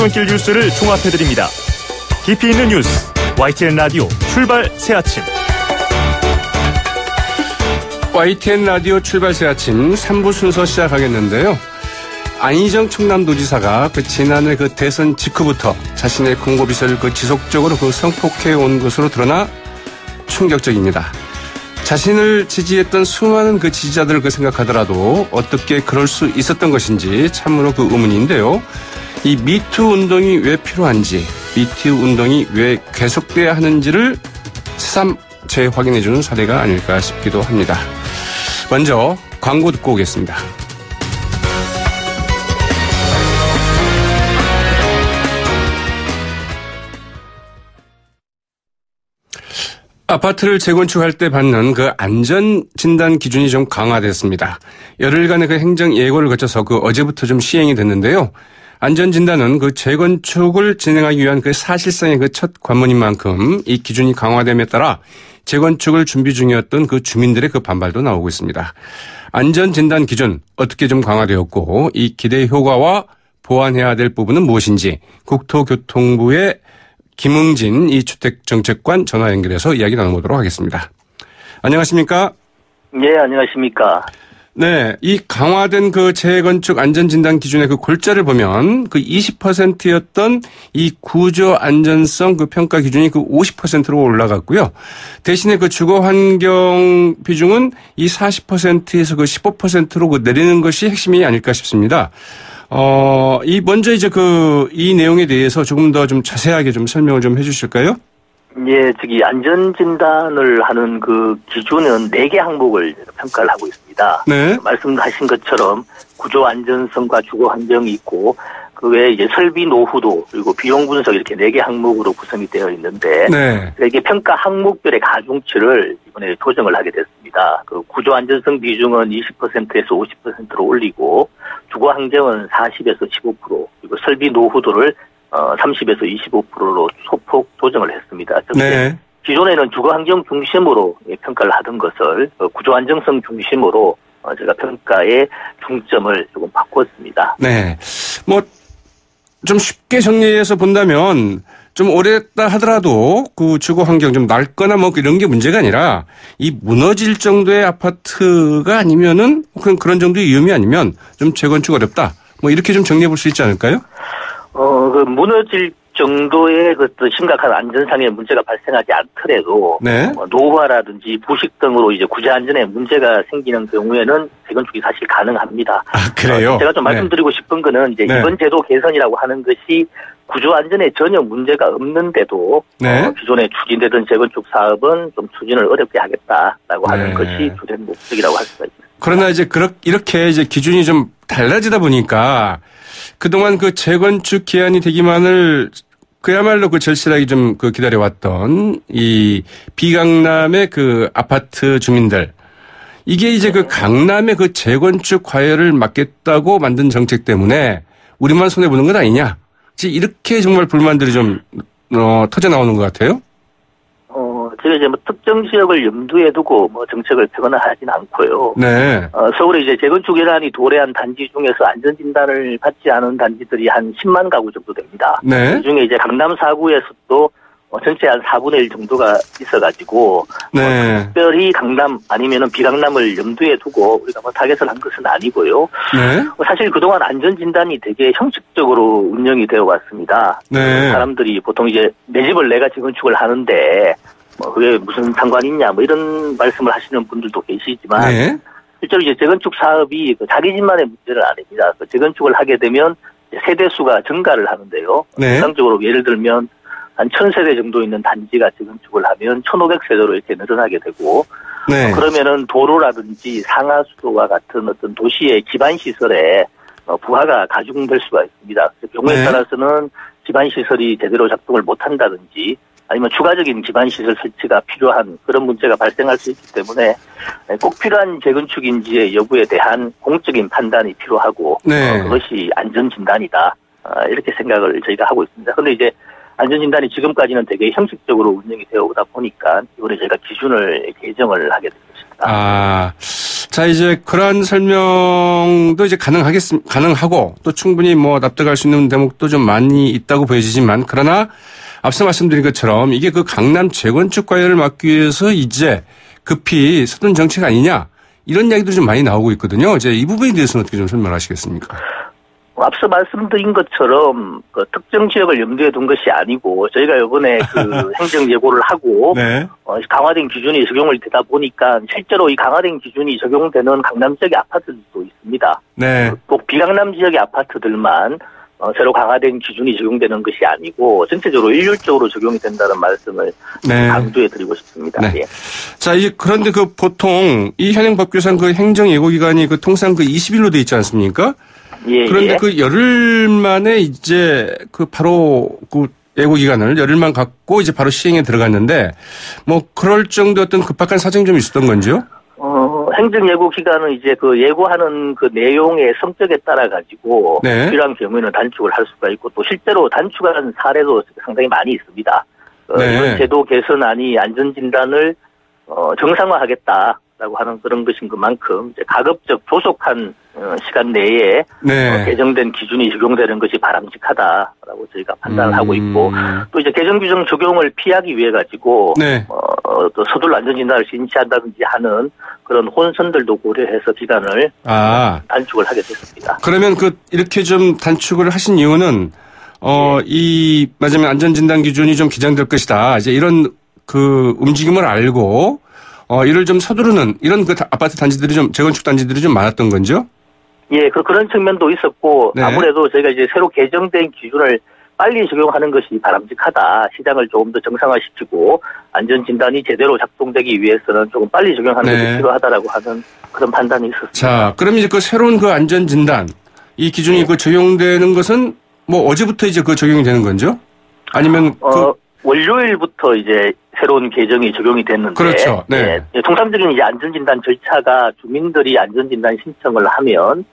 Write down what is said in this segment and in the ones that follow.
출근길 뉴스를 종합해드립니다. 깊이 있는 뉴스 YTN 라디오 출발 새아침. YTN 라디오 출발 새아침 3부 순서 시작하겠는데요. 안희정 충남도지사가 지난해 대선 직후부터 자신의 공보비서를 지속적으로 성폭해 온 것으로 드러나 충격적입니다. 자신을 지지했던 수많은 지지자들을 생각하더라도 어떻게 그럴 수 있었던 것인지 참으로 의문인데요. 이 미투 운동이 왜 필요한지, 미투 운동이 왜 계속돼야 하는지를 새삼 재확인해주는 사례가 아닐까 싶기도 합니다. 먼저 광고 듣고 오겠습니다. 아파트를 재건축할 때 받는 안전진단 기준이 좀 강화됐습니다. 열흘간의 행정 예고를 거쳐서 어제부터 좀 시행이 됐는데요. 안전진단은 재건축을 진행하기 위한 사실상의 첫 관문인 만큼 이 기준이 강화됨에 따라 재건축을 준비 중이었던 주민들의 반발도 나오고 있습니다. 안전진단 기준 어떻게 좀 강화되었고 이 기대 효과와 보완해야 될 부분은 무엇인지 국토교통부의 김응진 이 주택정책관 전화 연결해서 이야기 나눠보도록 하겠습니다. 안녕하십니까? 네, 안녕하십니까? 네, 이 강화된 재건축 안전진단 기준의 골자를 보면 20%였던 이 구조 안전성 평가 기준이 50%로 올라갔고요. 대신에 주거 환경 비중은 이 40%에서 15%로 내리는 것이 핵심이 아닐까 싶습니다. 먼저 이 내용에 대해서 조금 더 좀 자세하게 좀 설명을 좀 해주실까요? 예, 안전진단을 하는 기준은 4개 항목을 평가를 하고 있습니다. 네. 말씀하신 것처럼 구조 안전성과 주거 환경이 있고, 그 외에 설비 노후도, 그리고 비용 분석 이렇게 4개 항목으로 구성이 되어 있는데, 네. 이게 평가 항목별의 가중치를 이번에 조정을 하게 됐습니다. 구조 안전성 비중은 20%에서 50%로 올리고, 주거 환경은 40에서 15%, 그리고 설비 노후도를 30에서 25%로 소폭 조정을 했습니다. 네. 기존에는 주거 환경 중심으로 평가를 하던 것을 구조 안정성 중심으로 제가 평가의 중점을 조금 바꿨습니다. 네. 좀 쉽게 정리해서 본다면 좀 오래됐다 하더라도 주거 환경 좀 낡거나 이런 게 문제가 아니라 이 무너질 정도의 아파트가 아니면은 그런 정도의 위험이 아니면 좀 재건축 어렵다. 이렇게 좀 정리해 볼 수 있지 않을까요? 무너질 정도의 심각한 안전상의 문제가 발생하지 않더라도, 네. 노후화라든지 부식 등으로 구조 안전에 문제가 생기는 경우에는 재건축이 사실 가능합니다. 아, 그래요? 제가 좀 말씀드리고 싶은 거는 네. 이번 제도 개선이라고 하는 것이 구조 안전에 전혀 문제가 없는데도, 네. 기존에 추진되던 재건축 사업은 좀 추진을 어렵게 하겠다라고 하는 네. 것이 주된 목적이라고 할 수가 있습니다. 그러나 이렇게 기준이 좀 달라지다 보니까 그동안 재건축 기한이 되기만을 그야말로 절실하게 좀 기다려왔던 이 비강남의 아파트 주민들. 이게 강남의 재건축 과열을 막겠다고 만든 정책 때문에 우리만 손해보는 건 아니냐. 이렇게 정말 불만들이 좀, 터져 나오는 것 같아요. 제가 특정 지역을 염두에 두고 정책을 펴거나 하진 않고요. 네. 서울에 재건축 예산이 도래한 단지 중에서 안전진단을 받지 않은 단지들이 한 10만 가구 정도 됩니다. 네. 그 중에 강남 4구에서도 전체 한 4분의 1 정도가 있어가지고, 네. 특별히 강남 아니면은 비강남을 염두에 두고 우리가 타겟을 한 것은 아니고요. 네. 사실 그동안 안전진단이 되게 형식적으로 운영이 되어 왔습니다. 네. 사람들이 보통 내 집을 내가 재건축을 하는데, 그게 무슨 상관이 있냐, 이런 말씀을 하시는 분들도 계시지만, 네. 실제로 재건축 사업이 자기 집만의 문제는 아닙니다. 재건축을 하게 되면 세대수가 증가를 하는데요. 네. 일상적으로 예를 들면 한 1000세대 정도 있는 단지가 재건축을 하면 1500세대로 이렇게 늘어나게 되고, 네. 그러면은 도로라든지 상하수도와 같은 어떤 도시의 기반시설에 부하가 가중될 수가 있습니다. 경우에 네. 따라서는 기반시설이 제대로 작동을 못한다든지, 아니면 추가적인 기반시설 설치가 필요한 그런 문제가 발생할 수 있기 때문에 꼭 필요한 재건축인지의 여부에 대한 공적인 판단이 필요하고, 네. 그것이 안전진단이다. 이렇게 생각을 저희가 하고 있습니다. 그런데 안전진단이 지금까지는 되게 형식적으로 운영이 되어 오다 보니까 이번에 저희가 기준을 개정을 하게 된 것입니다. 자, 이제 그러한 설명도 이제 가능하고 또 충분히 뭐 납득할 수 있는 대목도 좀 많이 있다고 보여지지만 그러나 앞서 말씀드린 것처럼 이게 그 강남 재건축 과열을 막기 위해서 이제 급히 서둔 정책 아니냐 이런 이야기도 좀 많이 나오고 있거든요. 이제 이 부분에 대해서는 어떻게 좀 설명하시겠습니까? 앞서 말씀드린 것처럼 그 특정 지역을 염두에 둔 것이 아니고 저희가 이번에 그 행정 예고를 하고 네. 강화된 기준이 적용을 되다 보니까 실제로 이 강화된 기준이 적용되는 강남 지역의 아파트들도 있습니다. 네. 꼭 비강남 지역의 아파트들만 새로 강화된 기준이 적용되는 것이 아니고 전체적으로 일률적으로 적용이 된다는 말씀을 네. 강조해드리고 싶습니다. 네. 예. 자, 이제 그런데 그 보통 이 현행 법규상 그 행정 예고 기간이 그 통상 그 20일로 돼 있지 않습니까? 예, 그런데 예. 그 열흘 만에 이제 그 바로 그 예고 기간을 열흘만 갖고 이제 바로 시행에 들어갔는데 뭐 그럴 정도 어떤 급박한 사정이 좀 있었던 건지요? 행정 예고 기간은 이제 그 예고하는 그 내용의 성격에 따라 가지고 네. 필요한 경우에는 단축을 할 수가 있고 또 실제로 단축하는 사례도 상당히 많이 있습니다. 네. 이번 제도 개선안이 안전진단을 정상화하겠다라고 하는 그런 것인 것만큼 이제 가급적 조속한 시간 내에 네. 개정된 기준이 적용되는 것이 바람직하다라고 저희가 판단을 하고 있고 또 이제 개정 규정 적용을 피하기 위해 가지고 네. 또 서둘러 안전진단을 신청한다든지 하는 그런 혼선들도 고려해서 기간을 단축을 하게 됐습니다. 그러면 그 이렇게 좀 단축을 하신 이유는 이 맞으면 안전진단 기준이 좀 개정될 것이다. 이제 이런 그 움직임을 알고 이를 좀 서두르는 이런 그 아파트 단지들이 좀 재건축 단지들이 좀 많았던 건죠? 예, 그런 측면도 있었고 네. 아무래도 저희가 이제 새로 개정된 기준을 빨리 적용하는 것이 바람직하다. 시장을 조금 더 정상화시키고 안전진단이 제대로 작동되기 위해서는 조금 빨리 적용하는 네. 것이 필요하다라고 하는 그런 판단이 있었습니다. 자, 그럼 이제 그 새로운 그 안전진단 이 기준이 네. 그 적용되는 것은 뭐 어제부터 이제 그 적용이 되는 건죠? 아니면 월요일부터 이제 새로운 개정이 적용이 됐는데. 그렇죠. 네. 예, 통상적인 이제 안전진단 절차가 주민들이 안전진단 신청을 하면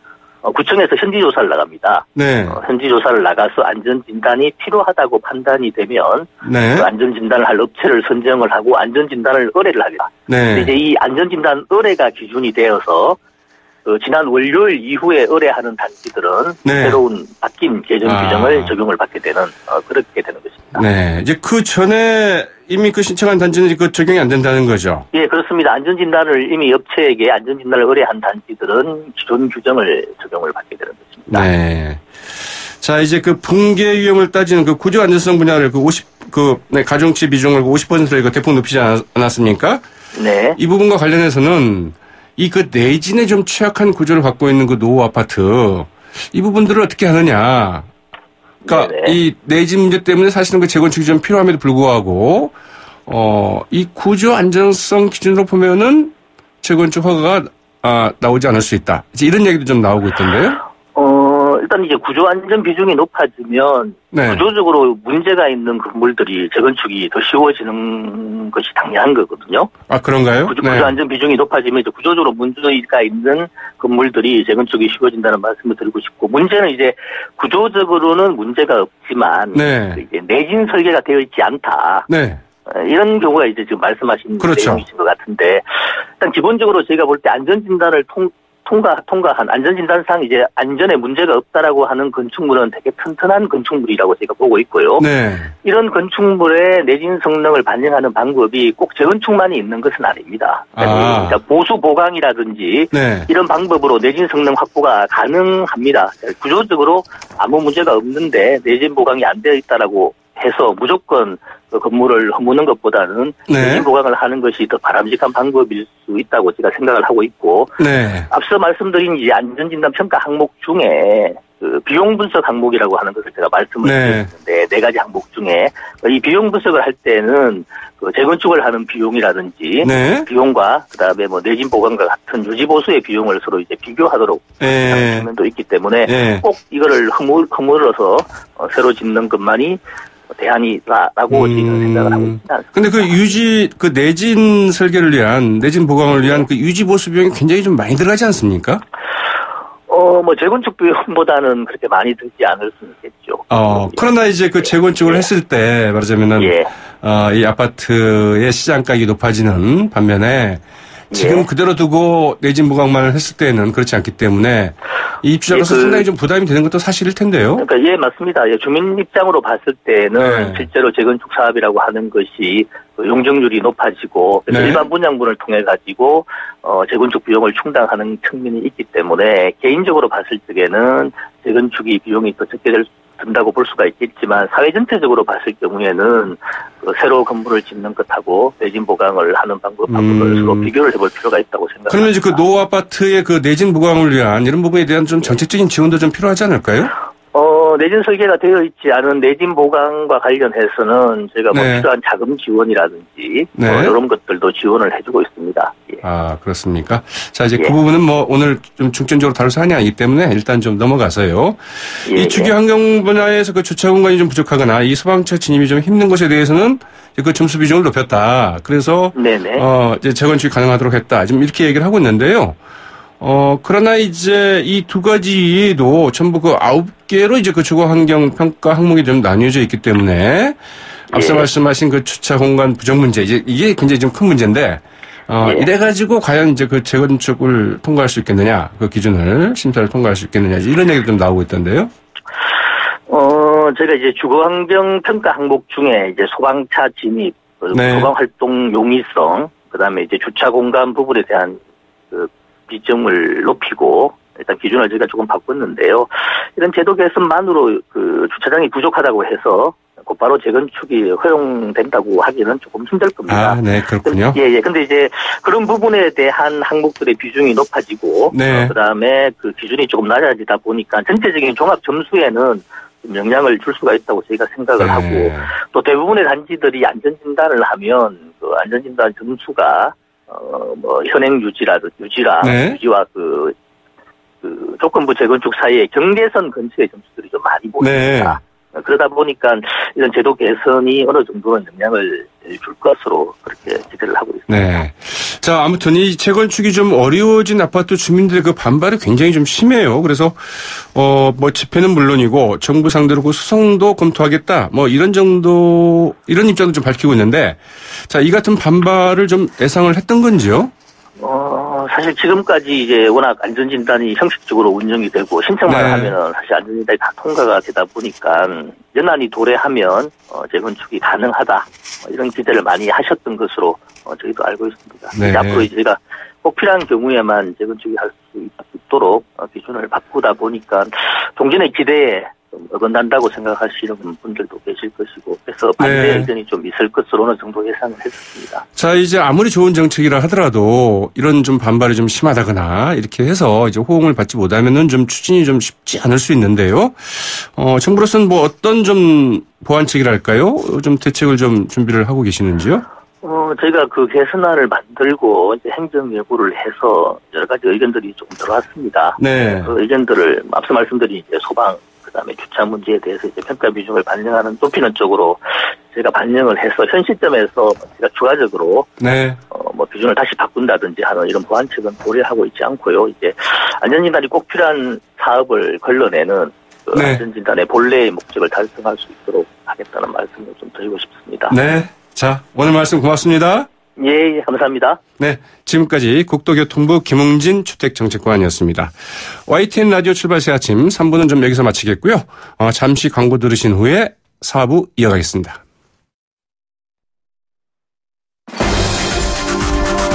구청에서 현지조사를 나갑니다. 네. 현지조사를 나가서 안전진단이 필요하다고 판단이 되면 네. 그 안전진단을 할 업체를 선정을 하고 안전진단을 의뢰를 합니다. 네. 근데 이제 이 안전진단 의뢰가 기준이 되어서 지난 월요일 이후에 의뢰하는 단지들은 네. 새로운 바뀐 개정 규정을 적용을 받게 되는 그렇게 되는 것입니다. 네. 이제 그 전에 이미 그 신청한 단지는 그 적용이 안 된다는 거죠? 예, 그렇습니다. 안전진단을 이미 업체에게 안전진단을 의뢰한 단지들은 기존 규정을 적용을 받게 되는 것입니다. 네. 자, 이제 그 붕괴 위험을 따지는 그 구조 안전성 분야를 가중치 비중을 50%를 대폭 높이지 않았습니까? 네. 이 부분과 관련해서는 이 그 내진에 좀 취약한 구조를 갖고 있는 그 노후 아파트 이 부분들을 어떻게 하느냐. 그러니까 네네. 이 내진 문제 때문에 사실은 그 재건축이 좀 필요함에도 불구하고 이 구조 안전성 기준으로 보면은 재건축 허가가 나오지 않을 수 있다. 이제 이런 얘기도 좀 나오고 있던데요. 일단 이제 구조 안전 비중이 높아지면 네. 구조적으로 문제가 있는 건물들이 재건축이 더 쉬워지는 것이 당연한 거거든요. 아, 그런가요? 구조 안전 비중이 높아지면 이제 구조적으로 문제가 있는 건물들이 재건축이 쉬워진다는 말씀을 드리고 싶고, 문제는 이제 구조적으로는 문제가 없지만 네. 이제 내진 설계가 되어 있지 않다. 네. 이런 경우가 이제 지금 말씀하신 그렇죠. 내용이신 것 같은데, 일단 기본적으로 저희가 볼 때 안전진단을 통과한 안전진단상 이제 안전에 문제가 없다라고 하는 건축물은 되게 튼튼한 건축물이라고 제가 보고 있고요. 네. 이런 건축물의 내진 성능을 반영하는 방법이 꼭 재건축만이 있는 것은 아닙니다. 그러니까 보수 보강이라든지 네. 이런 방법으로 내진 성능 확보가 가능합니다. 구조적으로 아무 문제가 없는데 내진 보강이 안 되어 있다라고 해서 무조건 그 건물을 허무는 것보다는 내진 보강을 하는 것이 더 바람직한 방법일 수 있다고 제가 생각을 하고 있고, 네. 앞서 말씀드린 이제 안전진단 평가 항목 중에 그 비용 분석 항목이라고 하는 것을 제가 말씀을 드렸는데, 네 가지 항목 중에 이 비용 분석을 할 때는 그 재건축을 하는 비용이라든지 비용과 그다음에 뭐 내진 보강과 같은 유지 보수의 비용을 서로 이제 비교하도록 하는 측면도 있기 때문에 꼭 이거를 허물어서 새로 짓는 것만이 대안이라고 지금 생각을 하고 있습니다. 근데 그 내진 설계를 위한, 내진 보강을 위한 그 유지 보수 비용이 굉장히 좀 많이 들어가지 않습니까? 뭐 재건축 비용보다는 그렇게 많이 들지 않을 수는 있겠죠. 그러나 이제 그 재건축을 했을 때 말하자면은 이 아파트의 시장 가격이 높아지는 반면에 지금 그대로 두고 내진 보강만 했을 때는 그렇지 않기 때문에 이 입주자로서 상당히 좀 부담이 되는 것도 사실일 텐데요. 그러니까 맞습니다. 주민 입장으로 봤을 때는 실제로 재건축 사업이라고 하는 것이 용적률이 높아지고 일반 분양분을 통해 가지고 재건축 비용을 충당하는 측면이 있기 때문에 개인적으로 봤을 적에는 재건축이 비용이 더 적게 든다고 볼 수가 있겠지만 사회 전체적으로 봤을 경우에는 새로 건물을 짓는 것하고 내진 보강을 하는 방법을 서로 비교를 해볼 필요가 있다고 생각합니다. 그러면 이제 그 노후 아파트의 그 내진 보강을 위한 이런 부분에 대한 좀 정책적인 지원도 좀 필요하지 않을까요? 내진 설계가 되어 있지 않은 내진 보강과 관련해서는 저희가 필요한 자금 지원이라든지 이런 것들도 지원을 해주고 있습니다. 예. 아, 그렇습니까? 자, 이제 그 부분은 오늘 좀 중점적으로 다룰 사안이 아니기 때문에 일단 좀 넘어가서요. 이 주거 환경 분야에서 그 주차 공간이 좀 부족하거나 이 소방차 진입이 좀 힘든 것에 대해서는 그 점수 비중을 높였다. 그래서 이제 재건축이 가능하도록 했다. 지금 이렇게 얘기를 하고 있는데요. 그러나 이제 이 두 가지도 전부 그 9개로 이제 그 주거 환경 평가 항목이 좀 나뉘어져 있기 때문에 앞서 말씀하신 그 주차 공간 부족 문제 이게 굉장히 좀 큰 문제인데 이래가지고 과연 이제 그 재건축을 통과할 수 있겠느냐 그 기준을 심사를 통과할 수 있겠느냐 이런 얘기도 좀 나오고 있던데요. 저희가 이제 주거 환경 평가 항목 중에 이제 소방차 진입, 소방 활동 용이성, 그다음에 이제 주차 공간 부분에 대한 그 비중을 높이고 일단 기준을 저희가 조금 바꿨는데요. 이런 제도 개선만으로 그 주차장이 부족하다고 해서 곧바로 재건축이 허용된다고 하기는 조금 힘들 겁니다. 아, 네, 그렇군요. 근데 이제 그런 부분에 대한 항목들의 비중이 높아지고 그다음에 그 기준이 조금 낮아지다 보니까 전체적인 종합 점수에는 좀 영향을 줄 수가 있다고 저희가 생각을 하고 또 대부분의 단지들이 안전진단을 하면 그 안전진단 점수가 현행 유지와 그 조건부 재건축 사이의 경계선 근처의 점수들이 좀 많이 보입니다. 그러다 보니까 이런 제도 개선이 어느 정도는 영향을 줄 것으로 그렇게 기대를 하고 있습니다. 네. 자, 아무튼 이 재건축이 좀 어려워진 아파트 주민들의 그 반발이 굉장히 좀 심해요. 그래서 집회는 물론이고 정부 상대로 그 소송도 검토하겠다. 이런 입장도 좀 밝히고 있는데, 자, 이 같은 반발을 좀 예상을 했던 건지요? 사실 지금까지 이제 워낙 안전진단이 형식적으로 운영이 되고 신청만 하면은 사실 안전진단이 다 통과가 되다 보니까 연한이 도래하면 재건축이 가능하다 이런 기대를 많이 하셨던 것으로 저희도 알고 있습니다. 이제 앞으로 저희가 꼭 필요한 경우에만 재건축이 할 수 있도록 기준을 바꾸다 보니까 종전의 기대에 좀 어긋난다고 생각하시는 분들도 계실 것이고 그래서 반대 의견이 좀 있을 것으로 어느 정도 예상을 했습니다. 자, 이제 아무리 좋은 정책이라 하더라도 이런 좀 반발이 좀 심하다거나 이렇게 해서 이제 호응을 받지 못하면은 좀 추진이 좀 쉽지 않을 수 있는데요. 정부로서는 어떤 좀 보완책이랄까요? 좀 대책을 좀 준비를 하고 계시는지요? 저희가 그 개선안을 만들고 이제 행정 예고를 해서 여러 가지 의견들이 조금 들어왔습니다. 그 의견들을 앞서 말씀드린 이제 소방 그다음에 주차 문제에 대해서 이제 평가 비중을 높이는 쪽으로 제가 반영을 해서 현 시점에서 제가 추가적으로 비준을 다시 바꾼다든지 하는 이런 보완책은 고려하고 있지 않고요. 이제 안전진단이 꼭 필요한 사업을 걸러내는 그 안전진단의 본래의 목적을 달성할 수 있도록 하겠다는 말씀을 좀 드리고 싶습니다. 네. 자, 오늘 말씀 고맙습니다. 예, 감사합니다. 네, 지금까지 국토교통부 김웅진 주택정책관이었습니다. YTN 라디오 출발 새 아침 3부는 좀 여기서 마치겠고요. 잠시 광고 들으신 후에 4부 이어가겠습니다.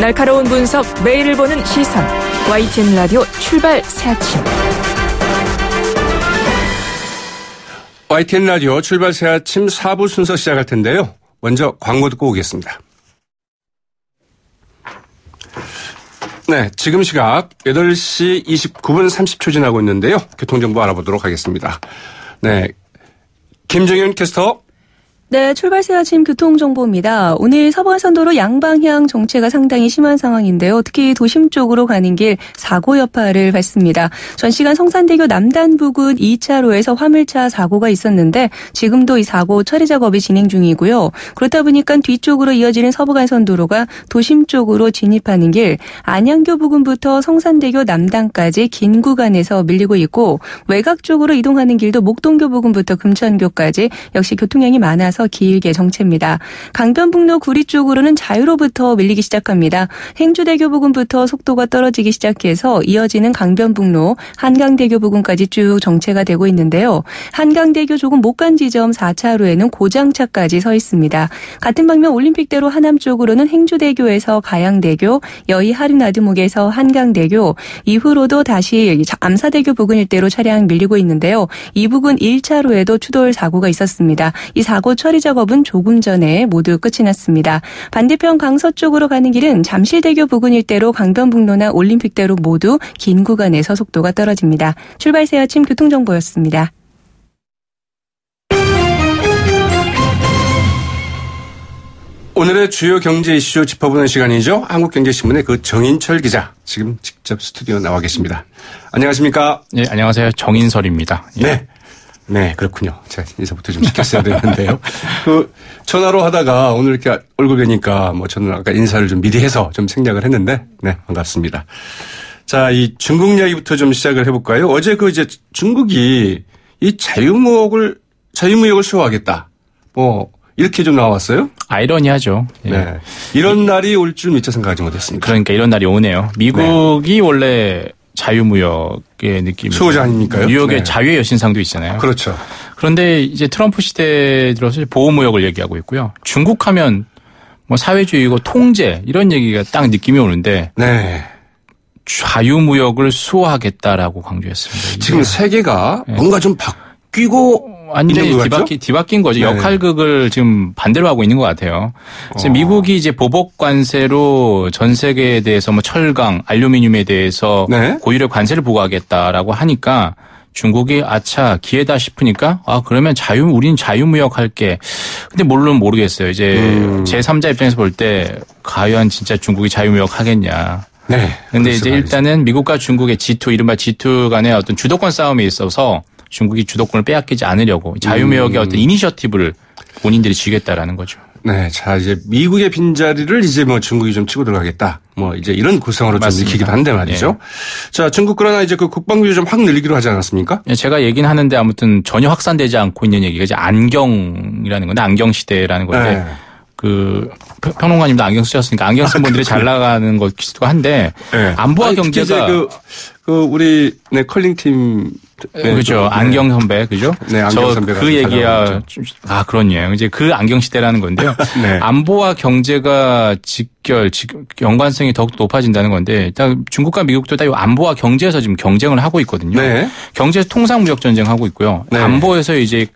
날카로운 분석, 매일을 보는 시선. YTN 라디오 출발 새 아침. YTN 라디오 출발 새 아침 4부 순서 시작할 텐데요. 먼저 광고 듣고 오겠습니다. 네, 지금 시각 8시 29분 30초 지나고 있는데요. 교통정보 알아보도록 하겠습니다. 네, 김정현 캐스터. 네, 출발 새 아침 교통정보입니다. 오늘 서부간선도로 양방향 정체가 상당히 심한 상황인데요. 특히 도심 쪽으로 가는 길 사고 여파를 받습니다. 전 시간 성산대교 남단 부근 2차로에서 화물차 사고가 있었는데 지금도 이 사고 처리 작업이 진행 중이고요. 그렇다 보니까 뒤쪽으로 이어지는 서부간선도로가 도심 쪽으로 진입하는 길 안양교 부근부터 성산대교 남단까지 긴 구간에서 밀리고 있고 외곽 쪽으로 이동하는 길도 목동교 부근부터 금천교까지 역시 교통량이 많아서 이어서 길게 정체입니다. 강변북로 구리 쪽으로는 자유로부터 밀리기 시작합니다. 행주대교 부근부터 속도가 떨어지기 시작해서 이어지는 강변북로 한강대교 부근까지 쭉 정체가 되고 있는데요. 한강대교 조금 못 간 지점 4차로에는 고장차까지 서 있습니다. 같은 방면 올림픽대로 하남 쪽으로는 행주대교에서 가양대교, 여의 하륜아드목에서 한강대교, 이후로도 다시 암사대교 부근 일대로 차량 밀리고 있는데요. 이 부근 1차로에도 추돌 사고가 있었습니다. 이 사고 처리 작업은 조금 전에 모두 끝이 났습니다. 반대편 강서 쪽으로 가는 길은 잠실대교 부근 일대로 강변북로나 올림픽대로 모두 긴 구간에서 속도가 떨어집니다. 출발새 아침 교통정보였습니다. 오늘의 주요 경제 이슈 짚어보는 시간이죠. 한국경제신문의 그 정인철 기자 지금 직접 스튜디오 나와 계십니다. 안녕하십니까? 네, 안녕하세요. 정인설입니다. 예. 네, 그렇군요. 제가 인사부터 좀 시켰어야 되는데요. 전화로 하다가 오늘 이렇게 얼굴 뵈니까 저는 아까 인사를 좀 미리 해서 좀 생략을 했는데, 네, 반갑습니다. 자, 이 중국 이야기부터 좀 시작을 해볼까요? 어제 이제 중국이 이 자유무역을 수호하겠다. 이렇게 좀 나왔어요? 아이러니하죠. 예. 네. 이런 날이 올 줄 미처 생각하지 못했습니다. 그러니까 이런 날이 오네요. 미국이 원래 자유무역의 느낌이 수호자 아닙니까요? 뉴욕의 자유의 여신상도 있잖아요. 그렇죠. 그런데 이제 트럼프 시대 들어서 보호무역을 얘기하고 있고요. 중국하면 사회주의고 통제 이런 얘기가 딱 느낌이 오는데 네. 자유무역을 수호하겠다라고 강조했습니다. 지금 세계가 뭔가 좀 바뀌고 완전히 뒤바뀐 거죠. 네. 역할극을 지금 반대로 하고 있는 것 같아요. 그래서 미국이 이제 보복 관세로 전 세계에 대해서 철강, 알루미늄에 대해서 네. 고율의 관세를 부과하겠다라고 하니까 중국이 아차 기회다 싶으니까 그러면 우린 자유무역 할게. 근데 물론 모르겠어요. 이제 제3자 입장에서 볼 때 과연 진짜 중국이 자유무역 하겠냐. 네. 근데 이제 일단은 미국과 중국의 G2 이른바 G2 간의 어떤 주도권 싸움에 있어서 중국이 주도권을 빼앗기지 않으려고 자유무역의 어떤 이니셔티브를 본인들이 쥐겠다라는 거죠. 네. 자, 이제 미국의 빈자리를 이제 중국이 좀 치고 들어가겠다. 이제 이런 구성으로 좀 읽히기도 한데 말이죠. 네. 자, 중국 그러나 이제 국방비를 좀 확 늘리기로 하지 않았습니까? 네, 제가 얘기는 하는데 아무튼 전혀 확산되지 않고 있는 얘기가 이제 안경이라는 건데 안경시대라는 건데 네. 평론가님도 안경 쓰셨으니까 안경 쓴 분들이 잘 나가는 것이기도 한데 네. 안보와 경제가 우리 컬링팀 그렇죠. 네. 안경 선배, 그죠? 네, 안경 선배가 그 얘기야. 그렇네요. 이제 그 안경 시대라는 건데요. 네. 안보와 경제가 연관성이 더욱 높아진다는 건데, 일단 중국과 미국도 다 안보와 경제에서 지금 경쟁을 하고 있거든요. 네. 경제에서 통상무역 전쟁하고 있고요. 네. 안보에서 이제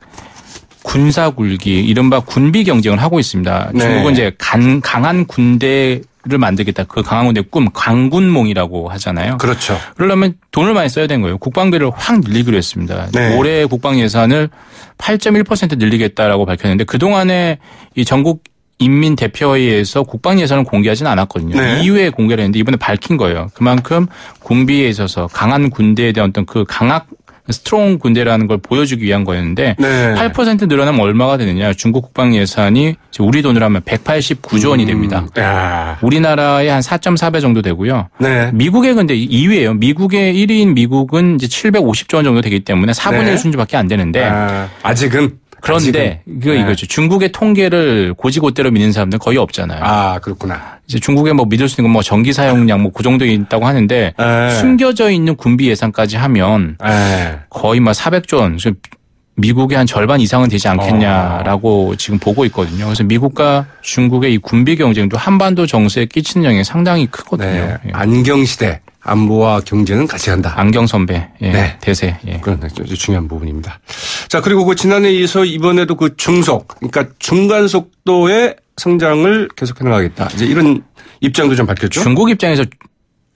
군사 굴기, 이른바 군비 경쟁을 하고 있습니다. 네. 중국은 이제 강한 군대를 만들겠다. 그 강한 군대 꿈, 강군몽이라고 하잖아요. 그렇죠. 그러려면 돈을 많이 써야 되는 거예요. 국방비를 확 늘리기로 했습니다. 네. 올해 국방 예산을 8.1% 늘리겠다라고 밝혔는데 그동안에 이 전국 인민대표회의에서 국방 예산을 공개하지는 않았거든요. 네. 이후에 공개를 했는데 이번에 밝힌 거예요. 그만큼 군비에 있어서 강한 군대에 대한 어떤 그 스트롱 군대라는 걸 보여주기 위한 거였는데 네. 8% 늘어나면 얼마가 되느냐. 중국 국방 예산이 우리 돈으로 하면 189조 원이 됩니다. 우리나라의 한 4.4배 정도 되고요. 네. 미국의 근데 2위예요. 미국의 1위인 미국은 이제 750조 원 정도 되기 때문에 4분의 1 수준밖에 안 되는데 아직은. 그런데 이거죠. 중국의 통계를 고지고대로 믿는 사람들은 거의 없잖아요. 그렇구나. 이제 중국에 믿을 수 있는 건 전기 사용량 그 정도 있다고 하는데 숨겨져 있는 군비 예산까지 하면 거의 400조 원. 미국의 한 절반 이상은 되지 않겠냐라고 지금 보고 있거든요. 그래서 미국과 중국의 이 군비 경쟁도 한반도 정세에 끼치는 영향이 상당히 크거든요. 네. 안경시대. 안보와 경제는 같이 간다. 안경 선배. 네. 대세. 그런 아주 중요한 부분입니다. 자, 그리고 지난해에 이어서 이번에도 중속, 그러니까 중간 속도의 성장을 계속해 나가겠다. 이제 이런 입장도 좀 밝혔죠. 중국 입장에서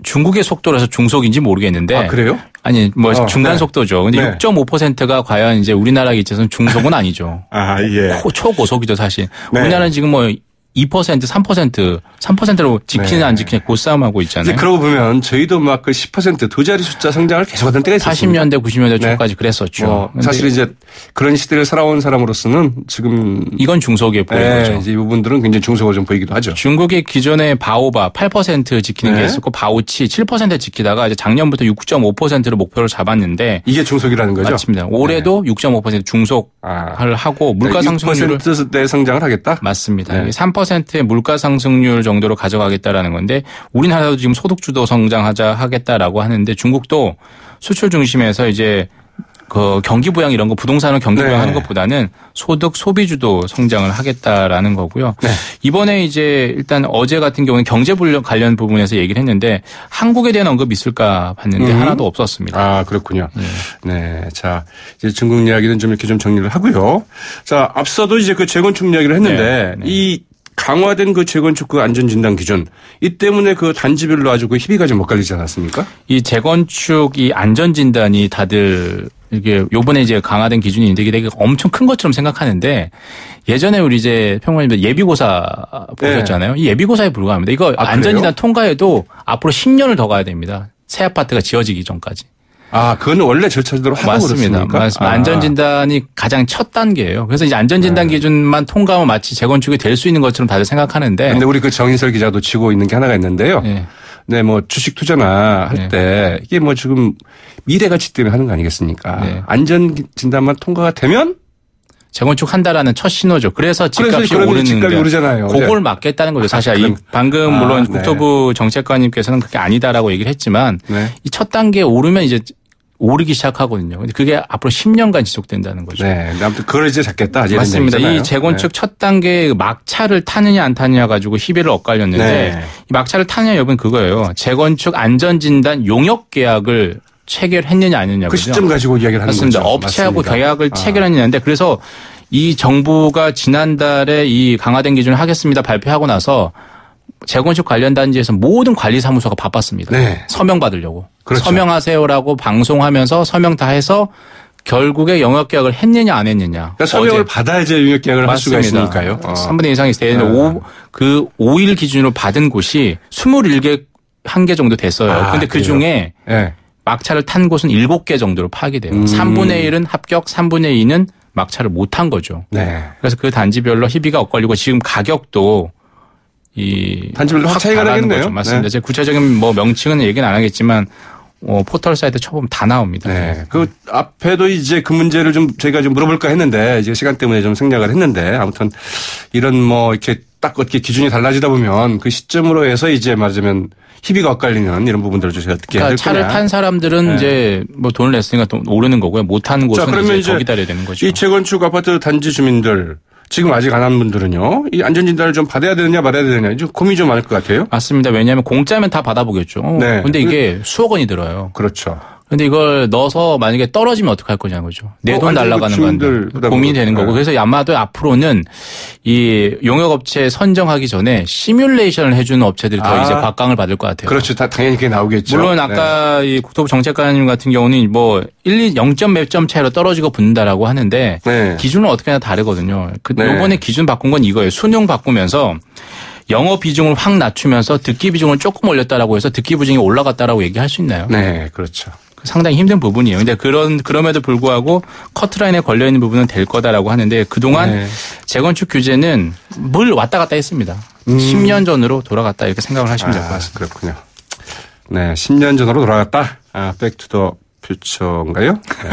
중국의 속도라서 중속인지 모르겠는데. 그래요? 아니, 중간 속도죠. 근데 6.5%가 과연 이제 우리나라에 있어서는 중속은 아니죠. 예. 초고속이죠, 사실. 우리나라는 지금 2%, 3%로 지키냐 안 지키냐 그 싸움하고 있잖아요. 이제 그러고 보면 저희도 막 그 10% 두 자리 숫자 성장을 계속하던 때가 있었습니다. 80년대, 90년대 초까지 그랬었죠. 사실 이제 그런 시대를 살아온 사람으로서는 지금 이건 중소기에 보이는 거죠. 이제 이 부분들은 굉장히 중소가 좀 보이기도 하죠. 중국이 기존에 바오바 8% 지키는 게 있었고 바오치 7% 지키다가 이제 작년부터 6.5%를 목표로 잡았는데 이게 중속이라는 거죠? 맞습니다. 올해도 6.5% 중속을 하고 물가 상승률을 6%대 성장을 하겠다? 맞습니다. 3%의 물가 상승률 정도로 가져가겠다라는 건데 우리나라도 지금 소득주도 하겠다라고 하는데 중국도 수출 중심에서 이제 그 경기 부양 이런 거 부동산을 경기 부양하는 것보다는 소득 소비주도 성장을 하겠다라는 거고요. 이번에 이제 일단 어제 같은 경우는 경제 관련 부분에서 얘기를 했는데 한국에 대한 언급 있을까 봤는데 하나도 없었습니다. 아, 그렇군요. 네. 자, 이제 중국 이야기는 좀 이렇게 좀 정리를 하고요. 자, 앞서도 이제 그 재건축 이야기를 했는데 이 강화된 그 재건축 그 안전진단 기준 이 때문에 그 단지별로 아주 그 희비가 좀 엇갈리지 않았습니까? 이 재건축 이 안전진단이 다들 이게 요번에 이제 강화된 기준이 있는데 이게 되게 엄청 큰 것처럼 생각하는데 예전에 우리 이제 평론가님들 예비고사 보셨잖아요. 이 예비고사에 불과합니다. 이거 안전진단 통과해도 앞으로 10년을 더 가야 됩니다. 새 아파트가 지어지기 전까지. 아, 그건 원래 절차대로 하고 맞습니다. 맞습니다. 안전진단이 가장 첫 단계예요. 그래서 이제 안전진단 기준만 통과하면 마치 재건축이 될 수 있는 것처럼 다들 생각하는데. 근데 우리 그 정인설 기자도 쥐고 있는 게 하나가 있는데요. 네, 뭐 주식 투자나 할 때 이게 뭐 지금 미래 가치 때문에 하는 거 아니겠습니까? 안전진단만 통과가 되면 재건축한다라는 첫 신호죠. 그래서 집값이 오르는데 오르잖아요. 그걸 막겠다는 거죠. 사실 방금 물론 국토부 정책관님께서는 그게 아니다라고 얘기를 했지만 이 첫 단계에 오르면 이제 오르기 시작하거든요. 근데 그게 앞으로 10년간 지속된다는 거죠. 네. 아무튼 그걸 이제 잡겠다. 맞습니다. 이 재건축 첫 단계 막차를 타느냐 안 타느냐 가지고 희비를 엇갈렸는데 이 막차를 타느냐 여부는 그거예요. 재건축 안전진단 용역 계약을 체결했느냐 아니느냐. 그 시점 가지고 이야기를 하는 맞습니다. 거죠. 업체하고 맞습니다. 계약을 체결했느냐인데 그래서 이 정부가 지난달에 이 강화된 기준을 하겠습니다 발표하고 나서 재건축 관련 단지에서 모든 관리사무소가 바빴습니다. 서명 받으려고. 그렇죠. 서명하세요라고 방송하면서 서명 다 해서 결국에 영역계약을 했느냐 안 했느냐. 그러니까 서명을 받아야지 영역계약을 할 수가 있으니까요. 3분의 1 이상이 되는데 그 5일 기준으로 받은 곳이 21개 정도 됐어요. 그런데 그중에 막차를 탄 곳은 7개 정도로 파악이 돼요. 3분의 1은 합격, 3분의 2는 막차를 못 한 거죠. 그래서 그 단지별로 희비가 엇갈리고 지금 가격도 이 단지별로 확 차이가 나겠네요. 맞습니다. 제 구체적인 뭐 명칭은 얘기는 안 하겠지만 포털 사이트 쳐보면 다 나옵니다. 그 앞에도 이제 그 문제를 좀 저희가 좀 물어볼까 했는데 이제 시간 때문에 좀 생략을 했는데 아무튼 이런 뭐 이렇게 딱 어떻게 기준이 달라지다 보면 그 시점으로 해서 이제 말하자면 희비가 엇갈리는 이런 부분들을 좀 제가 어떻게 그러니까 차를 탄 사람들은 이제 뭐 돈을 냈으니까 돈 오르는 거고요. 못 타는 곳은 그러면 이제 더 기다려야 되는 거죠. 이 재건축 아파트 단지 주민들 지금 아직 안 한 분들은요. 이 안전진단을 좀 받아야 되느냐 말아야 되느냐 좀 고민이 좀 많을 것 같아요. 맞습니다. 왜냐하면 공짜면 다 받아보겠죠. 그런데 이게 수억 원이 들어요. 그렇죠. 근데 이걸 넣어서 만약에 떨어지면 어떡할 거냐는 거죠. 내 돈 날아가는 건데 고민이 되는 거고. 그래서 아마도 앞으로는 이 용역업체 선정하기 전에 시뮬레이션을 해주는 업체들이 더 이제 곽강을 받을 것 같아요. 그렇죠. 다 당연히 그게 나오겠죠. 물론 아까 이 국토부 정책관님 같은 경우는 뭐 0점 몇 점 차이로 떨어지고 붙는다라고 하는데 기준은 어떻게 하나 다르거든요. 이번에 기준 바꾼 건 이거예요. 수능 바꾸면서 영어 비중을 확 낮추면서 듣기 비중을 조금 올렸다라고 해서 듣기 비중이 올라갔다라고 얘기할 수 있나요? 네, 그렇죠. 상당히 힘든 부분이에요. 근데 그럼에도 불구하고 커트라인에 걸려 있는 부분은 될 거다라고 하는데 그동안 재건축 규제는 뭘 왔다 갔다 했습니다. 10년 전으로 돌아갔다 이렇게 생각을 하시면 될 것 같습니다. 그렇군요. 네, 10년 전으로 돌아갔다. 백투더 퓨처인가요? 네.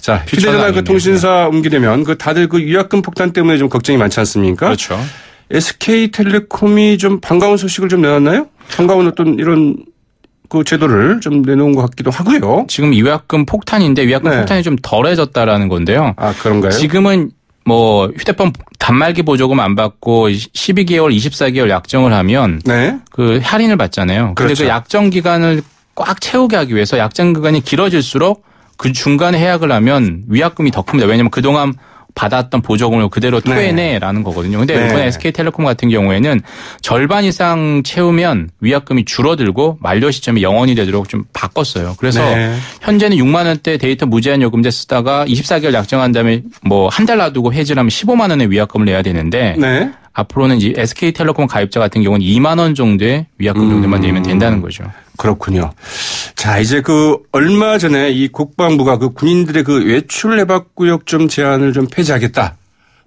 자, 휴대전화 그 통신사 옮기려면 그 다들 그 위약금 폭탄 때문에 좀 걱정이 많지 않습니까? 그렇죠. SK텔레콤이 좀 반가운 소식을 좀 내놨나요? 반가운 어떤 이런 그 제도를 좀 내놓은 것 같기도 하고요. 지금 위약금 폭탄인데 위약금 폭탄이 좀 덜해졌다라는 건데요. 아, 그런가요? 지금은 뭐 휴대폰 단말기 보조금 안 받고 12개월, 24개월 약정을 하면 그 할인을 받잖아요. 그런데 그 약정 기간을 꽉 채우게 하기 위해서 약정 기간이 길어질수록 그 중간에 해약을 하면 위약금이 더 큽니다. 왜냐하면 그동안 받았던 보조금을 그대로 토해내라는 거거든요. 근데 이번에 SK텔레콤 같은 경우에는 절반 이상 채우면 위약금이 줄어들고 만료 시점이 0원이 되도록 좀 바꿨어요. 그래서 현재는 6만 원대 데이터 무제한 요금제 쓰다가 24개월 약정한 다음에 뭐 한 달 놔두고 해지를 하면 15만 원의 위약금을 내야 되는데 앞으로는 이제 SK텔레콤 가입자 같은 경우는 2만 원 정도의 위약금 정도만 내면 된다는 거죠. 그렇군요. 자, 이제 얼마 전에 이 국방부가 군인들의 외출 해박 구역점 제한을 좀 폐지하겠다.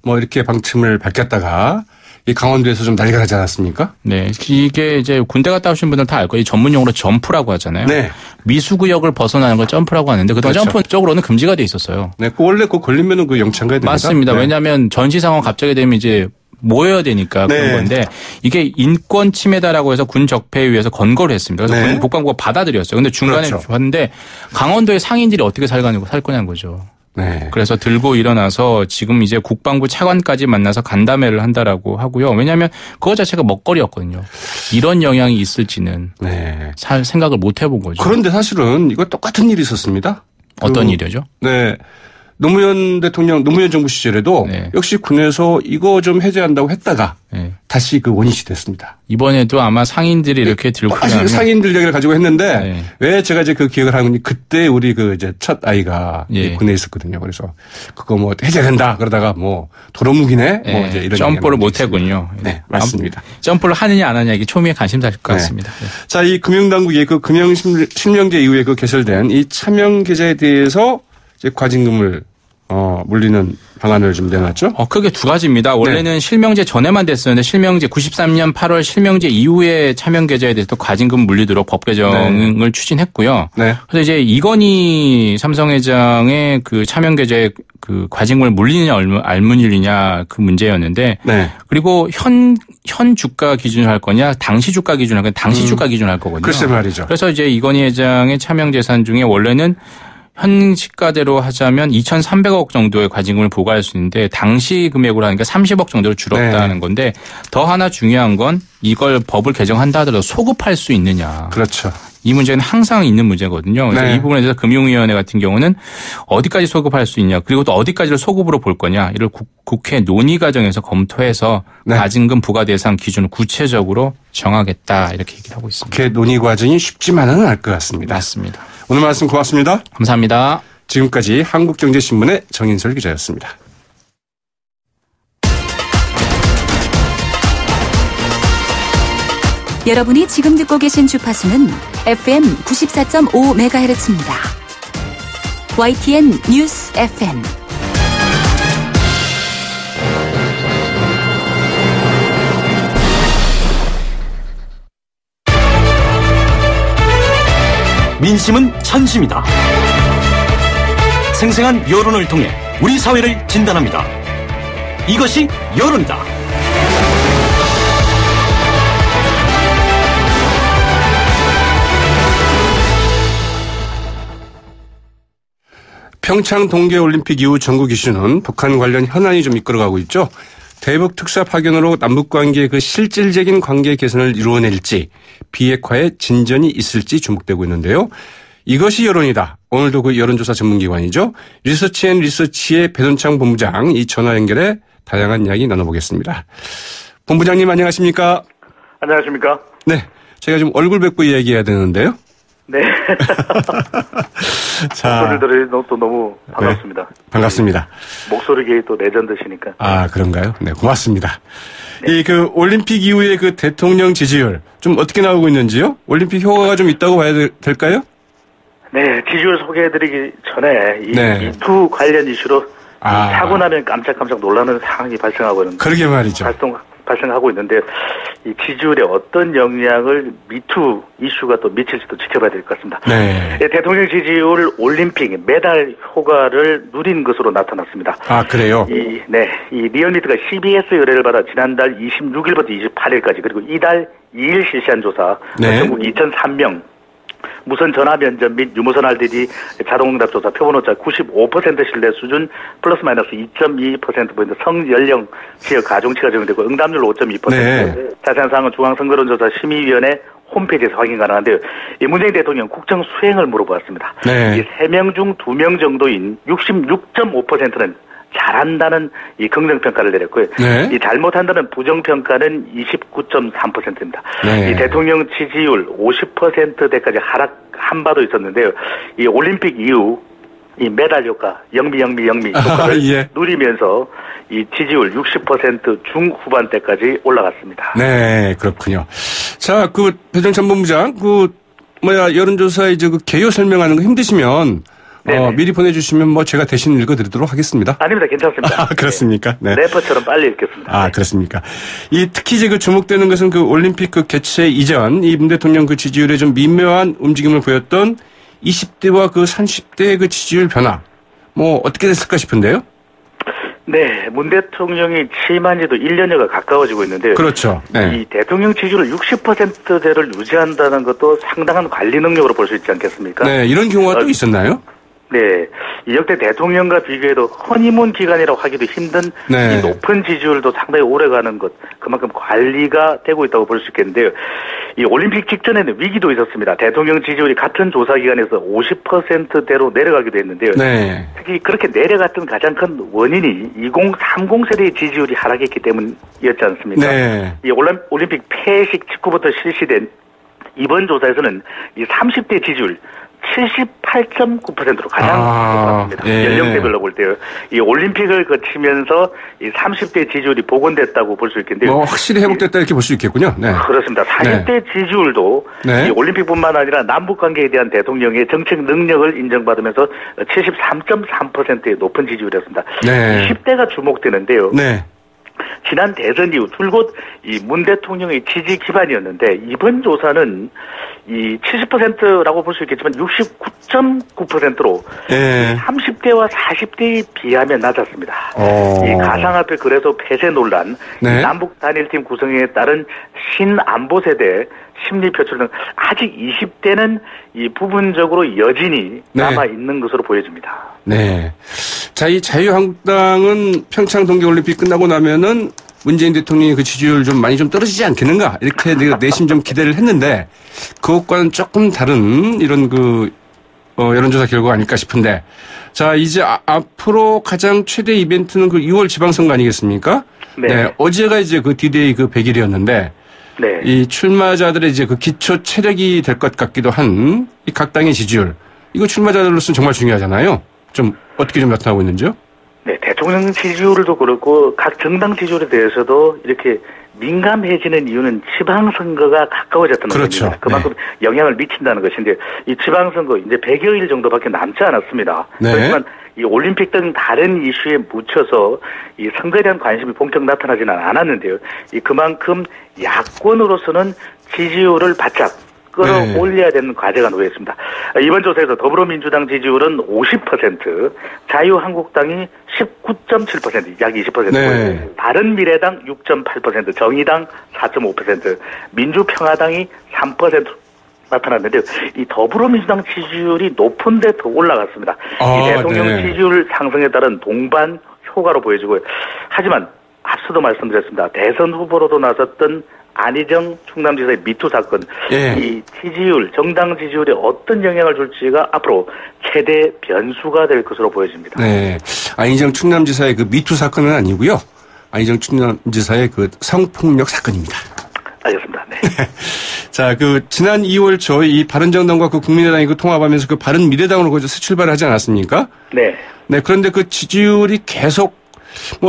뭐 이렇게 방침을 밝혔다가 이 강원도에서 좀 난리가 나지 않았습니까? 네. 이게 이제 군대 갔다 오신 분들 다 알 거예요. 전문 용어로 점프라고 하잖아요. 네. 미수구역을 벗어나는 걸 점프라고 하는데 그동안 그렇죠. 점프 쪽으로는 금지가 돼 있었어요. 네. 원래 걸리면은 영창 가야 됩니다. 맞습니다. 네. 왜냐하면 전시 상황 갑자기 되면 이제 모여야 되니까 네. 그런 건데 이게 인권 침해다라고 해서 군 적폐에 의해서 권고를 했습니다. 그래서 네. 국방부가 받아들였어요. 근데 중간에 그렇죠. 왔는데 강원도의 상인들이 어떻게 살 거냐는 거죠. 네. 그래서 들고 일어나서 지금 이제 국방부 차관까지 만나서 간담회를 한다라고 하고요. 왜냐하면 그거 자체가 먹거리였거든요. 이런 영향이 있을지는 네. 생각을 못 해본 거죠. 그런데 사실은 이거 똑같은 일이 있었습니다. 어떤 일이죠? 네. 노무현 정부 시절에도 네. 역시 군에서 이거 좀 해제한다고 했다가 네. 다시 원인시 됐습니다. 이번에도 아마 상인들이 이렇게 들고 사실 상인들 얘기를 가지고 했는데 네. 왜 제가 이제 기억을 하니 그때 우리 이제 첫 아이가 예. 군에 있었거든요. 그래서 그거 해제된다 그러다가 도로묵이네 네. 이제 이런 점프를 못 했군요. 네, 맞습니다. 점프를 하느냐 안 하느냐 이게 초미의 관심사일 것 같습니다. 네. 자, 이 금융당국이 금융실명제 이후에 개설된 이 차명 계좌에 대해서 이제 과징금을 물리는 방안을 좀 내놨죠? 크게 두 가지입니다. 원래는 네. 실명제 전에만 됐었는데 실명제 93년 8월 실명제 이후에 차명 계좌에 대해서 과징금 물리도록 법 개정을 네. 추진했고요. 네. 그래서 이제 이건희 삼성회장의 차명 계좌에 과징금을 물리느냐 알물리냐 그 문제였는데 네. 그리고 현 주가 기준으로 할 거냐 당시 주가 기준으로 할 거냐 당시 주가 기준으로 할 거거든요. 글쎄 말이죠. 그래서 이제 이건희 회장의 차명 재산 중에 원래는 현 시가대로 하자면 2,300억 정도의 과징금을 부과할 수 있는데 당시 금액으로 하니까 30억 정도로 줄었다는 네. 건데 더 하나 중요한 건 이걸 법을 개정한다 하더라도 소급할 수 있느냐. 그렇죠. 이 문제는 항상 있는 문제거든요. 그래서 네. 이 부분에 대해서 금융위원회 같은 경우는 어디까지 소급할 수 있냐 그리고 또 어디까지를 소급으로 볼 거냐 이를 국회 논의 과정에서 검토해서 네. 과징금 부과 대상 기준을 구체적으로 정하겠다 이렇게 얘기를 하고 있습니다. 국회 논의 과정이 쉽지만은 않을 것 같습니다. 맞습니다. 오늘 말씀 고맙습니다. 감사합니다. 지금까지 한국경제신문의 정인설 기자였습니다. 여러분이 지금 듣고 계신 주파수는 FM 94.5MHz입니다. YTN 뉴스 FM. 민심은 천심이다. 생생한 여론을 통해 우리 사회를 진단합니다. 이것이 여론이다. 평창 동계올림픽 이후 전국 이슈는 북한 관련 현안이 좀 이끌어가고 있죠. 대북 특사 파견으로 남북관계의 실질적인 관계 개선을 이루어낼지 비핵화에 진전이 있을지 주목되고 있는데요. 이것이 여론이다. 오늘도 여론조사 전문기관이죠. 리서치앤리서치의 배돈창 본부장 이 전화 연결해 다양한 이야기 나눠보겠습니다. 본부장님 안녕하십니까? 안녕하십니까? 네. 제가 좀 얼굴 뵙고 이야기해야 되는데요. 네. 목소리를 들으니 또 너무 반갑습니다. 네, 반갑습니다. 목소리계의 또 레전드시니까. 아, 그런가요? 네, 고맙습니다. 네. 올림픽 이후에 대통령 지지율 좀 어떻게 나오고 있는지요? 올림픽 효과가 좀 있다고 봐야 될까요? 네, 지지율 소개해드리기 전에 이 미투 관련 이슈로 사고 나면 깜짝깜짝 놀라는 상황이 발생하고 있는. 그러게 말이죠. 발생하고 있는데 이 지지율에 어떤 영향을 미투 이슈가 또 미칠지도 지켜봐야 될 것 같습니다. 네. 대통령 지지율 올림픽 메달 효과를 누린 것으로 나타났습니다. 아, 그래요? 이 리얼미터가 CBS 의뢰를 받아 지난달 26일부터 28일까지 그리고 이달 2일 실시한 조사 전국 2,003명 무선 전화 면접 및 유무선 RDD 자동응답 조사 표본오차 95% 신뢰 수준 플러스 마이너스 2.2%포인트 성연령 지역 가중치가 적용되고 응답률 5.2%. 네. 자세한 사항은 중앙선거론조사 심의위원회 홈페이지에서 확인 가능한데요. 이 문재인 대통령 국정 수행을 물어보았습니다. 네. 이 3명 중 2명 정도인 66.5%는 잘한다는 이 긍정평가를 내렸고요. 네. 이 잘못한다는 부정평가는 29.3%입니다. 네. 이 대통령 지지율 50%대까지 하락한 바도 있었는데요. 이 올림픽 이후 이 메달 효과, 영미 효과를 예. 누리면서 이 지지율 60% 중후반대까지 올라갔습니다. 네, 그렇군요. 자, 배정찬 본부장, 여론조사에 그 개요 설명하는 거 힘드시면 미리 보내주시면 제가 대신 읽어드리도록 하겠습니다. 아닙니다. 괜찮습니다. 그렇습니까? 네. 래퍼처럼 빨리 읽겠습니다. 그렇습니까? 특히 이제 주목되는 것은 올림픽 개최 이전 이 문 대통령 지지율에 좀 미묘한 움직임을 보였던 20대와 30대의 지지율 변화. 어떻게 됐을까 싶은데요? 네, 문 대통령이 취임한 지도 1년여가 가까워지고 있는데요. 그렇죠. 네. 이 대통령 지지율 60%대를 유지한다는 것도 상당한 관리 능력으로 볼 수 있지 않겠습니까? 네, 이런 경우가 또 있었나요? 네, 이 역대 대통령과 비교해도 허니문 기간이라고 하기도 힘든 이 높은 지지율도 상당히 오래가는 것, 그만큼 관리가 되고 있다고 볼 수 있겠는데요. 이 올림픽 직전에는 위기도 있었습니다. 대통령 지지율이 같은 조사 기간에서 50%대로 내려가기도 했는데요. 네. 특히 그렇게 내려갔던 가장 큰 원인이 2030 세대의 지지율이 하락했기 때문이었지 않습니까? 네. 이 올림픽 폐식 직후부터 실시된 이번 조사에서는 이 30대 지지율 78.9%로 가장 높았습니다. 예. 연령대별로 볼 때요. 이 올림픽을 거치면서 이 30대 지지율이 복원됐다고 볼 수 있겠는데요. 확실히 회복됐다 이렇게 볼 수 있겠군요. 네. 그렇습니다. 40대 지지율도 이 올림픽뿐만 아니라 남북 관계에 대한 대통령의 정책 능력을 인정받으면서 73.3%의 높은 지지율이었습니다. 네. 10대가 주목되는데요. 네. 지난 대선 이후 줄곧 이 문 대통령의 지지 기반이었는데 이번 조사는 이 70%라고 볼 수 있겠지만 69.9%로 30대와 40대에 비하면 낮았습니다. 이 가상화폐 거래소 폐쇄 논란, 남북 단일팀 구성에 따른 신안보 세대 심리 표출 등 아직 20대는 이 부분적으로 여진이 남아 있는 것으로 보여집니다. 네. 자, 이 자유한국당은 평창 동계올림픽 끝나고 나면은 문재인 대통령의 지지율 많이 떨어지지 않겠는가 이렇게 내심 좀 기대를 했는데 그것과는 조금 다른 이런 여론조사 결과가 아닐까 싶은데 자 이제 앞으로 가장 최대 이벤트는 6월 지방선거 아니겠습니까? 네. 어제가 이제 D-Day 100일이었는데 이 출마자들의 기초 체력이 될 것 같기도 한 이 각 당의 지지율 이거 출마자들로서는 정말 중요하잖아요. 좀 어떻게 좀 나타나고 있는지요? 네, 대통령 지지율도 그렇고 각 정당 지지율에 대해서도 이렇게 민감해지는 이유는 지방선거가 가까워졌다는 겁니다. 그만큼 영향을 미친다는 것인데 이 지방선거 이제 100여일 정도밖에 남지 않았습니다. 그렇지만 이 올림픽 등 다른 이슈에 묻혀서 이 선거에 대한 관심이 본격 나타나지는 않았는데요. 이 그만큼 야권으로서는 지지율을 바짝 끌어올려야 되는 과제가 놓여있습니다. 이번 조사에서 더불어민주당 지지율은 50%, 자유한국당이 19.7%, 약 20%, 바른미래당 6.8%, 정의당 4.5%, 민주평화당이 3% 나타났는데요. 이 더불어민주당 지지율이 높은데 더 올라갔습니다. 이 대통령 지지율 상승에 따른 동반 효과로 보여지고요. 하지만 앞서도 말씀드렸습니다. 대선 후보로도 나섰던 안희정 충남지사의 미투 사건, 이 지지율, 정당 지지율에 어떤 영향을 줄지가 앞으로 최대 변수가 될 것으로 보여집니다. 네, 안희정 충남지사의 미투 사건은 아니고요. 안희정 충남지사의 성폭력 사건입니다. 알겠습니다. 네. 자, 지난 2월 초 이 바른정당과 국민의당이 통합하면서 바른미래당으로 새 출발을 하지 않았습니까? 네. 네, 그런데 지지율이 계속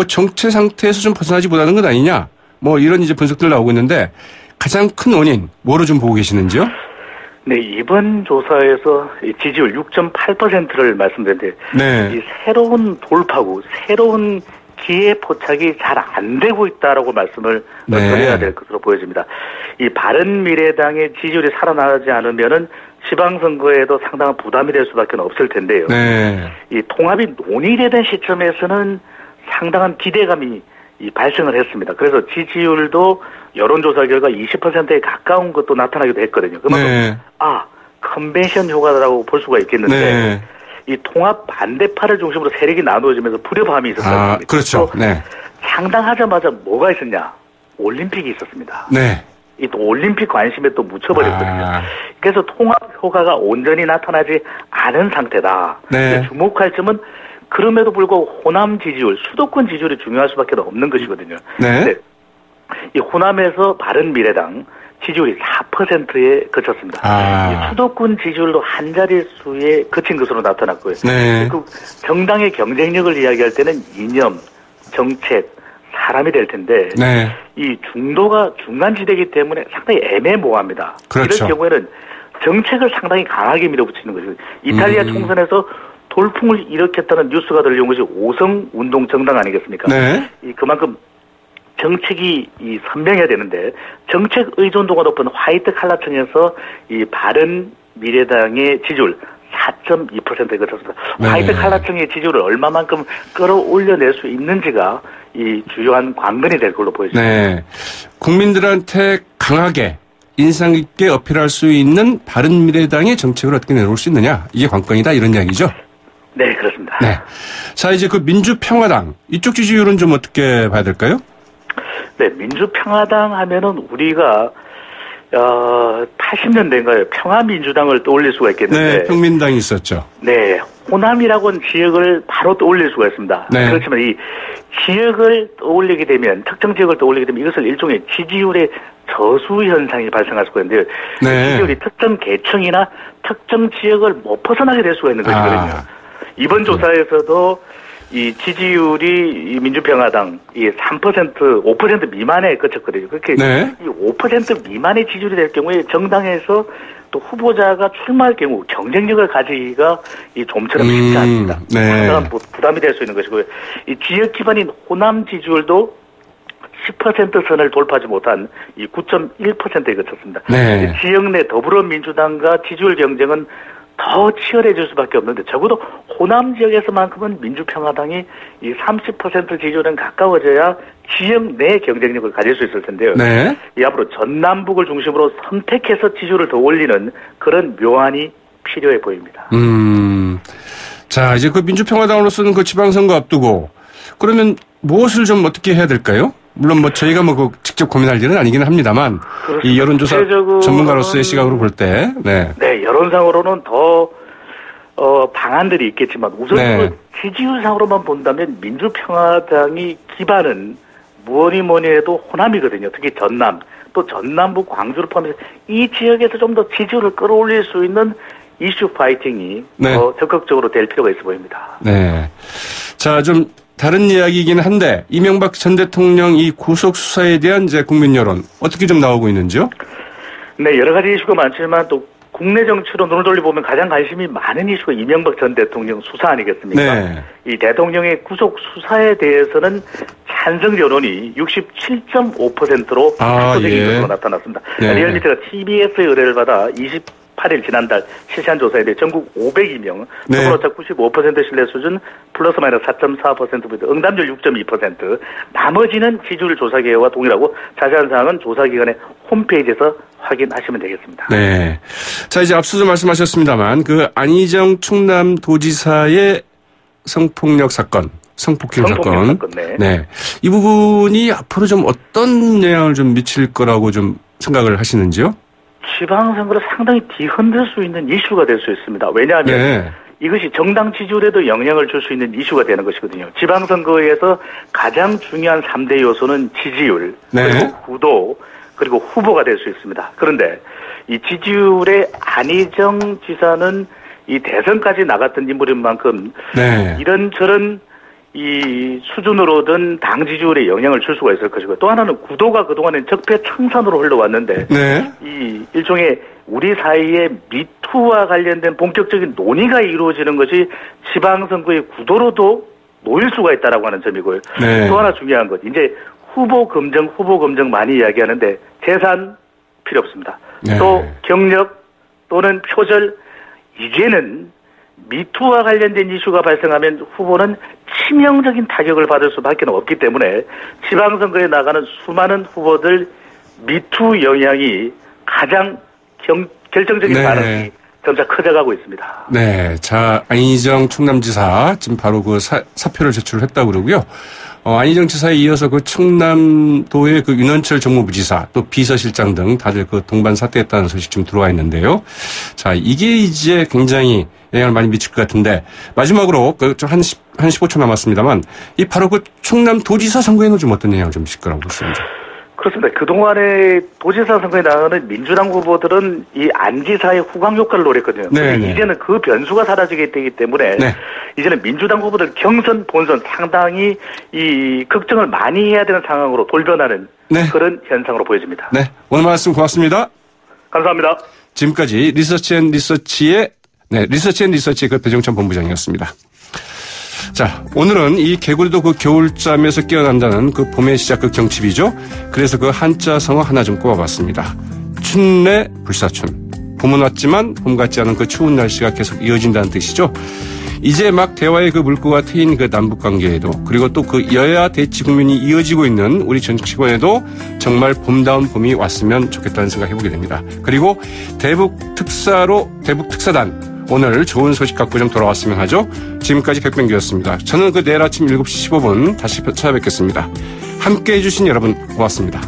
정체 상태에서 좀 벗어나지 못하는 것 아니냐? 이런 분석들 나오고 있는데 가장 큰 원인 뭐로 좀 보고 계시는지요? 네, 이번 조사에서 지지율 6.8%를 말씀드렸는데 이 새로운 돌파구, 새로운 기회 포착이 잘 안 되고 있다라고 말씀을 드려야 될 것으로 보여집니다. 이 바른미래당의 지지율이 살아나지 않으면은 지방선거에도 상당한 부담이 될 수밖에 없을 텐데요. 이 통합이 논의되던 시점에서는 상당한 기대감이 발생을 했습니다. 그래서 지지율도 여론조사 결과 20%에 가까운 것도 나타나기도 했거든요. 그만큼 컨벤션 효과라고 볼 수가 있겠는데 이 통합 반대파를 중심으로 세력이 나누어지면서 불협화음이 있었습니다. 그렇죠. 상당하자마자 뭐가 있었냐? 올림픽이 있었습니다. 이 또 올림픽 관심에 또 묻혀버렸거든요. 그래서 통합 효과가 온전히 나타나지 않은 상태다. 주목할 점은 그럼에도 불구하고 호남 지지율, 수도권 지지율이 중요할 수밖에 없는 것이거든요. 이 호남에서 바른미래당 지지율이 4%에 그쳤습니다. 이 수도권 지지율도 한 자릿수에 그친 것으로 나타났고요. 네. 그 정당의 경쟁력을 이야기할 때는 이념, 정책, 사람이 될 텐데 네. 이 중도가 중간지대이기 때문에 상당히 애매모호합니다. 그렇죠. 이런 경우에는 정책을 상당히 강하게 밀어붙이는 것이고 이탈리아 총선에서 돌풍을 일으켰다는 뉴스가 들려온 것이 5성 운동 정당 아니겠습니까? 네. 그만큼 정책이 선명해야 되는데 정책 의존도가 높은 화이트 칼라층에서 이 바른 미래당의 지지율 4.2%에 그쳤습니다. 네. 화이트 칼라층의 지지율을 얼마만큼 끌어올려낼 수 있는지가 이 주요한 관건이 될 걸로 보여집니다. 네. 국민들한테 강하게 인상 깊게 어필할 수 있는 바른미래당의 정책을 어떻게 내놓을 수 있느냐, 이게 관건이다, 이런 이야기죠. 네, 그렇습니다. 네. 자, 이제 그 민주평화당 이쪽 지지율은 좀 어떻게 봐야 될까요? 네, 민주평화당 하면은 우리가 80년대인가요? 평화민주당을 떠올릴 수가 있겠는데. 네, 평민당이 있었죠. 네, 호남이라고는 지역을 바로 떠올릴 수가 있습니다. 네. 그렇지만 이 지역을 떠올리게 되면, 특정 지역을 떠올리게 되면 이것을 일종의 지지율의 저수 현상이 발생할 수가 있는데요. 네. 지지율이 특정 계층이나 특정 지역을 못 벗어나게 될 수가 있는 것이거든요. 이번 조사에서도 이 지지율이 이 민주평화당 이 3%, 5% 미만에 그쳤거든요. 그렇게 네. 이 5% 미만의 지지율이 될 경우에 정당에서 또 후보자가 출마할 경우 경쟁력을 가지기가 이 좀처럼 쉽지 않습니다. 네. 상당한 부담이 될 수 있는 것이고요. 이 지역 기반인 호남 지지율도 10% 선을 돌파하지 못한 이 9.1%에 그쳤습니다. 네. 지역 내 더불어민주당과 지지율 경쟁은 더 치열해질 수밖에 없는데 적어도 호남 지역에서만큼은 민주평화당이 이 30% 지지율은 가까워져야 지역 내 경쟁력을 가질 수 있을 텐데요. 네. 이 앞으로 전남북을 중심으로 선택해서 지지율을 더 올리는 그런 묘안이 필요해 보입니다. 자, 이제 그 민주평화당으로서는 그 지방선거 앞두고 그러면 무엇을 좀 어떻게 해야 될까요? 물론 뭐 저희가 뭐 직접 고민할 일은 아니긴 합니다만 그렇습니다. 이 여론조사 전문가로서의 시각으로 볼 때, 네, 여론상으로는 더 방안들이 있겠지만 우선 네. 지지율상으로만 본다면 민주평화당이 기반은 뭐니 해도 호남이거든요. 특히 전남, 또 전남북 광주를 포함해서 이 지역에서 좀 더 지지율을 끌어올릴 수 있는 이슈 파이팅이 네. 더 적극적으로 될 필요가 있어 보입니다. 네. 자, 좀 다른 이야기이긴 한데 이명박 전 대통령 이 구속 수사에 대한 이제 국민 여론 어떻게 좀 나오고 있는지요? 네, 여러 가지 이슈가 많지만 또 국내 정치로 눈을 돌려보면 가장 관심이 많은 이슈가 이명박 전 대통령 수사 아니겠습니까? 네. 이 대통령의 구속 수사에 대해서는 찬성 여론이 67.5%로 압도적인 것으로 나타났습니다. 네. 리얼미터가 TBS의 의뢰를 받아 28일 지난달 실시한 조사에 대해 전국 502명, 더불어차 95% 신뢰 수준, 플러스 마이너스 4.4%, 응답률 6.2%, 나머지는 지지율 조사 개요와 동일하고 자세한 사항은 조사기관의 홈페이지에서 확인하시면 되겠습니다. 네. 자, 이제 앞서도 말씀하셨습니다만 그 안희정 충남도지사의 성폭력 사건, 성폭행 사건. 네. 이 부분이 앞으로 좀 어떤 영향을 좀 미칠 거라고 좀 생각을 하시는지요? 지방선거를 상당히 뒤흔들 수 있는 이슈가 될 수 있습니다. 왜냐하면 이것이 정당 지지율에도 영향을 줄 수 있는 이슈가 되는 것이거든요. 지방선거에서 가장 중요한 3대 요소는 지지율, 그리고 구도, 그리고 후보가 될 수 있습니다. 그런데 이 지지율의 안희정 지사는 이 대선까지 나갔던 인물인 만큼 이런저런 이 수준으로든 당 지지율에 영향을 줄 수가 있을 것이고 또 하나는 구도가 그동안엔 적폐청산으로 흘러왔는데 이 일종의 우리 사이에 미투와 관련된 본격적인 논의가 이루어지는 것이 지방선거의 구도로도 놓일 수가 있다라고 하는 점이고요. 또 하나 중요한 것 이제 후보 검증 많이 이야기하는데 재산 필요 없습니다. 또 경력 또는 표절 이제는 미투와 관련된 이슈가 발생하면 후보는 치명적인 타격을 받을 수밖에 없기 때문에 지방선거에 나가는 수많은 후보들 미투 영향이 가장 결정적인 반응이 점차 커져가고 있습니다. 네. 자, 안희정 충남지사 지금 바로 그 사표를 제출했다고 그러고요. 안희정 지사에 이어서 그 충남도의 그 윤원철 정무부지사 또 비서실장 등 다들 그 동반 사퇴했다는 소식 지금 들어와 있는데요. 자, 이게 이제 굉장히 영향을 많이 미칠 것 같은데 마지막으로 그 한 15초 남았습니다만 이 바로 그 충남도지사 선거에는 좀 어떤 영향을 좀 미칠 거라고 보시는지? 그렇습니다. 그동안에 도지사 선거에 나가는 민주당 후보들은 이 안지사의 후광 효과를 노렸거든요. 이제는 그 변수가 사라지게 되기 때문에 이제는 민주당 후보들 경선, 본선 상당히 이 걱정을 많이 해야 되는 상황으로 돌변하는 그런 현상으로 보여집니다. 네, 오늘 말씀 고맙습니다. 감사합니다. 지금까지 리서치앤리서치의 그 배종찬 본부장이었습니다. 자, 오늘은 이 개구리도 그 겨울잠에서 깨어난다는 그 봄의 시작 그 경칩이죠. 그래서 그 한자 성어 하나 좀 꼽아봤습니다. 춘내 불사춘. 봄은 왔지만 봄 같지 않은 그 추운 날씨가 계속 이어진다는 뜻이죠. 이제 막 대화의 그 물꼬가 트인 그 남북 관계에도 그리고 또 그 여야 대치 국면이 이어지고 있는 우리 정치권에도 정말 봄다운 봄이 왔으면 좋겠다는 생각 해보게 됩니다. 그리고 대북 특사단 오늘 좋은 소식 갖고 좀 돌아왔으면 하죠. 지금까지 백병규였습니다. 저는 그 내일 아침 7시 15분 다시 찾아뵙겠습니다. 함께해 주신 여러분 고맙습니다.